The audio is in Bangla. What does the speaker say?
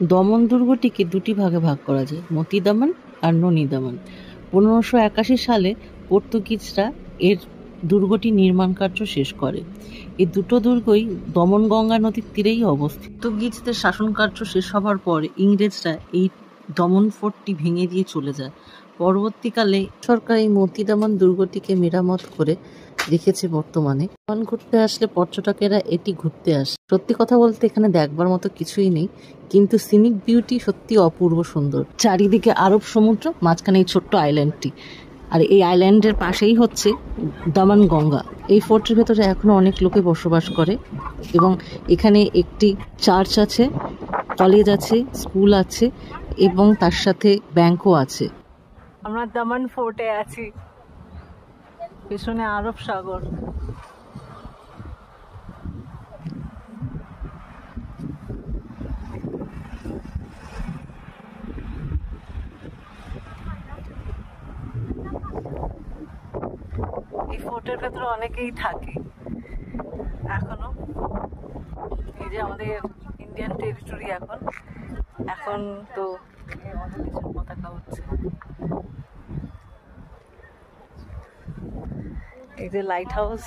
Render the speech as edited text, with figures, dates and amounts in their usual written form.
দমন দুর্গটিকে দুটি ভাগে ভাগ করা যায়, মতি দমন আর ননী দমন। 1581 সালে পর্তুগিজরা এর দুর্গটি নির্মাণ কার্য শেষ করে। এই দুটো দুর্গই দমনগঙ্গা নদীর তীরেই অবস্থিত। পর্তুগিজদের শাসন কার্য শেষ হবার পর ইংরেজরা এই দমন ফোর্টটি ভেঙে দিয়ে চলে যায়। পরবর্তীকালে সরকার এই মতি দমন দুর্গটিকে মেরামত করে রেখেছে বর্তমানে। দমন ঘুরতে আসলে পর্যটকেরা এটি ঘুরতে আসে। সত্যি কথা বলতে এখানে দেখবার মতো কিছুই নেই, কিন্তু সিনিক বিউটি সত্যি অপূর্ব সুন্দর। চারিদিকে আরব সমুদ্র, মাঝখানে এই ছোট্ট আইল্যান্ডটি, আর এই আইল্যান্ডের পাশেই হচ্ছে দমন গঙ্গা। এই ফোর্টের ভেতরে এখনো অনেক লোকে বসবাস করে এবং এখানে একটি চার্চ আছে, কলেজ আছে, স্কুল আছে এবং তার সাথে ব্যাংকও আছে। আমরা দমন ফোর্টে আছি, পেছনে আরব সাগর। এই ফোর্টের ভেতরে অনেকেই থাকে এখনো। এই যে আমাদের ইন্ডিয়ান টেরিটরি এখন তো আমাদের দেশের পতাকা হচ্ছে। এই যে লাইট হাউস।